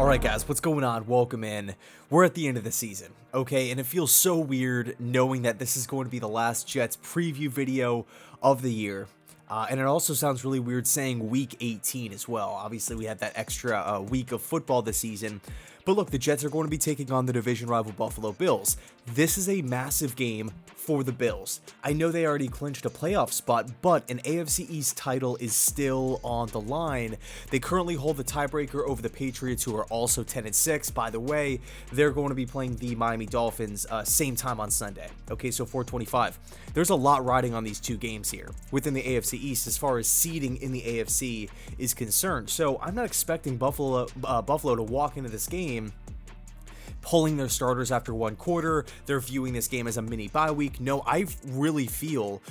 Alright guys, what's going on? Welcome in. We're at the end of the season, okay? And it feels so weird knowing that this is going to be the last Jets preview video of the year. And it also sounds really weird saying week 18 as well. Obviously, we had that extra week of football this season. But look, the Jets are going to be taking on the division rival Buffalo Bills. This is a massive game for the Bills. I know they already clinched a playoff spot, but an AFC East title is still on the line. They currently hold the tiebreaker over the Patriots, who are also 10-6. By the way, they're going to be playing the Miami Dolphins same time on Sunday. Okay, so 4:25. There's a lot riding on these two games here within the AFC East as far as seeding in the AFC is concerned. So I'm not expecting Buffalo to walk into this game pulling their starters after one quarter. They're viewing this game as a mini bye week. No, I really feel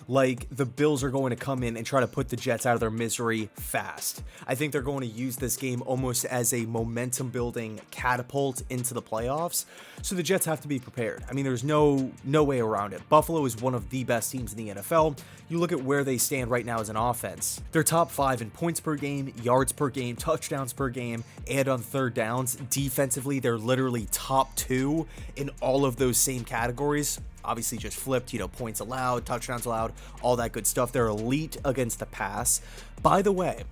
like the Bills are going to come in and try to put the Jets out of their misery fast. I think they're going to use this game almost as a momentum building catapult into the playoffs. So the Jets have to be prepared. I mean, there's no way around it. Buffalo is one of the best teams in the NFL. You look at where they stand right now as an offense. They're top 5 in points per game, yards per game, touchdowns per game, and on third downs. Defensively, they're literally top 2 in all of those same categories. Obviously just flipped, points allowed, touchdowns allowed, all that good stuff. They're elite against the pass. By the way,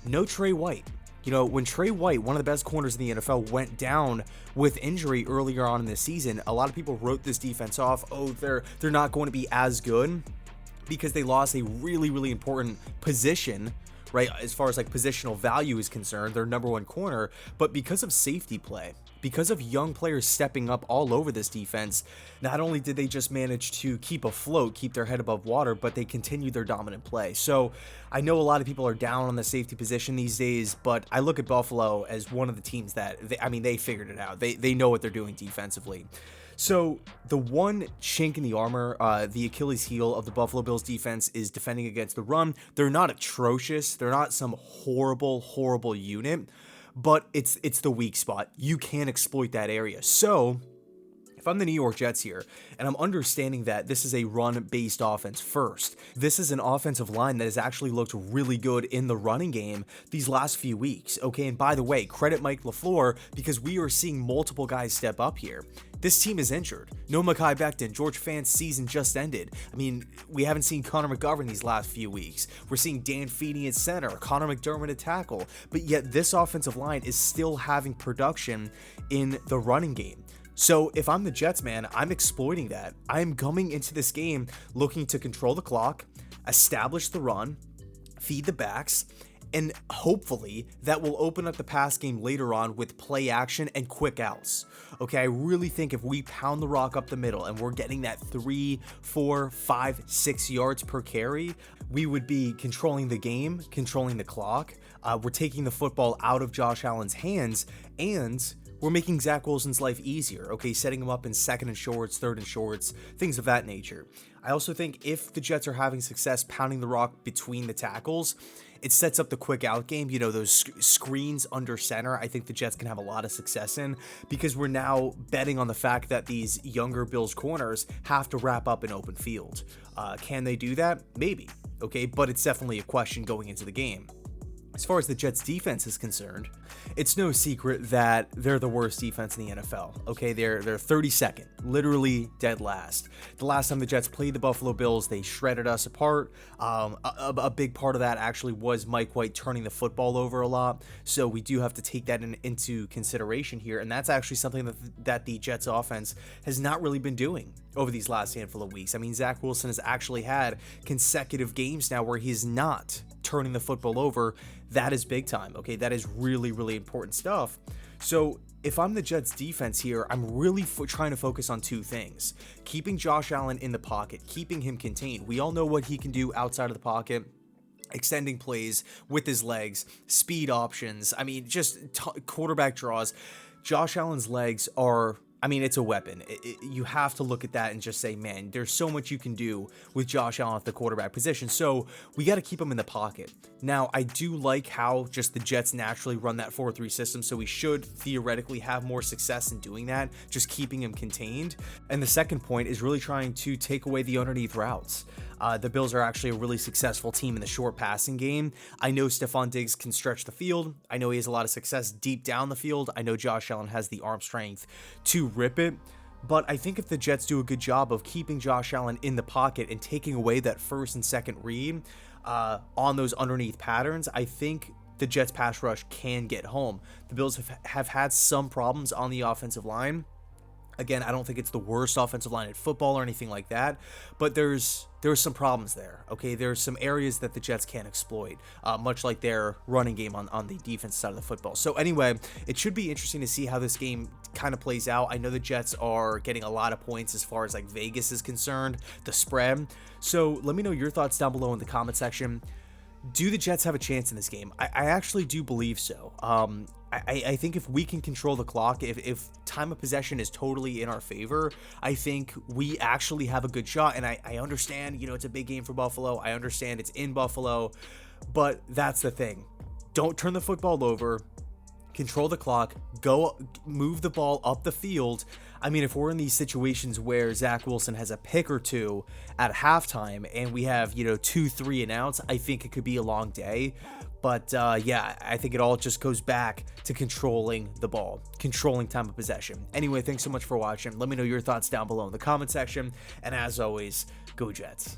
no Trey White. When Trey White, one of the best corners in the NFL, went down with injury earlier on in the season, a lot of people wrote this defense off. Oh, they're not going to be as good because they lost a really, really important position, right? As far as like positional value is concerned, their number one corner, but because of safety play, because of young players stepping up all over this defense, not only did they just manage to keep afloat, keep their head above water, but they continued their dominant play. So I know a lot of people are down on the safety position these days, but I look at Buffalo as one of the teams that, they figured it out. They know what they're doing defensively. So the one chink in the armor, the Achilles heel of the Buffalo Bills defense is defending against the run. They're not atrocious. They're not some horrible unit, but it's the weak spot. You can exploit that area. So if I'm the New York Jets here, and I'm understanding that this is a run-based offense first, this is an offensive line that has actually looked really good in the running game these last few weeks, okay? And by the way, credit Mike LaFleur, because we are seeing multiple guys step up here. This team is injured. No Mekhi Becton. George Fant's season just ended. We haven't seen Connor McGovern these last few weeks. We're seeing Dan Feeney at center, Connor McDermott at tackle, but yet this offensive line is still having production in the running game. So if I'm the Jets, man, I'm exploiting that. I'm coming into this game looking to control the clock, establish the run, feed the backs, and hopefully that will open up the pass game later on with play action and quick outs. Okay, I really think if we pound the rock up the middle and we're getting that 3, 4, 5, 6 yards per carry, we would be controlling the game, controlling the clock. We're taking the football out of Josh Allen's hands, and we're making Zach Wilson's life easier, okay, setting him up in second and shorts, third and shorts, things of that nature. I also think if the Jets are having success pounding the rock between the tackles, it sets up the quick out game, those screens under center. I think the Jets can have a lot of success in, because we're now betting on the fact that these younger Bills corners have to wrap up an open field. Can they do that? Maybe, okay, but it's definitely a question going into the game. As far as the Jets defense is concerned, it's no secret that they're the worst defense in the NFL. Okay, they're 32nd, literally dead last. The last time the Jets played the Buffalo Bills, they shredded us apart. A big part of that actually was Mike White turning the football over a lot. So we do have to take that into consideration here, and that's actually something that the Jets offense has not really been doing over these last handful of weeks. Zach Wilson has actually had consecutive games now where he's not turning the football over. That is big time, okay? That is really, really important stuff. So if I'm the Jets defense here, I'm really trying to focus on two things. Keeping Josh Allen in the pocket, keeping him contained. We all know what he can do outside of the pocket. Extending plays with his legs, speed options, just quarterback draws. Josh Allen's legs are, it's a weapon. You have to look at that and just say, man, there's so much you can do with Josh Allen at the quarterback position. So we got to keep him in the pocket. Now, I do like how just the Jets naturally run that 4-3 system. So we should theoretically have more success in doing that, just keeping him contained. And the second point is really trying to take away the underneath routes. The Bills are actually a really successful team in the short passing game. I know Stephon Diggs can stretch the field. I know he has a lot of success deep down the field. I know Josh Allen has the arm strength to rip it. But I think if the Jets do a good job of keeping Josh Allen in the pocket and taking away that first and second read on those underneath patterns, I think the Jets pass rush can get home. The Bills have had some problems on the offensive line. Again, I don't think it's the worst offensive line in football or anything like that, but there's some problems there, okay? There's some areas that the Jets can't exploit, much like their running game on the defense side of the football. So anyway, it should be interesting to see how this game kind of plays out. I know the Jets are getting a lot of points as far as like Vegas is concerned, the spread. So let me know your thoughts down below in the comment section. Do the Jets have a chance in this game? I actually do believe so. I think if we can control the clock, if time of possession is totally in our favor, I think we actually have a good shot. And I understand, you know, it's a big game for Buffalo. I understand it's in Buffalo, but that's the thing. Don't turn the football over. Control the clock, go move the ball up the field. I mean, if we're in these situations where Zach Wilson has a pick or two at halftime and we have, you know, 2-3 and outs, I think it could be a long day. But yeah, I think it all just goes back to controlling the ball, controlling time of possession. Anyway, thanks so much for watching. Let me know your thoughts down below in the comment section. And as always, go Jets.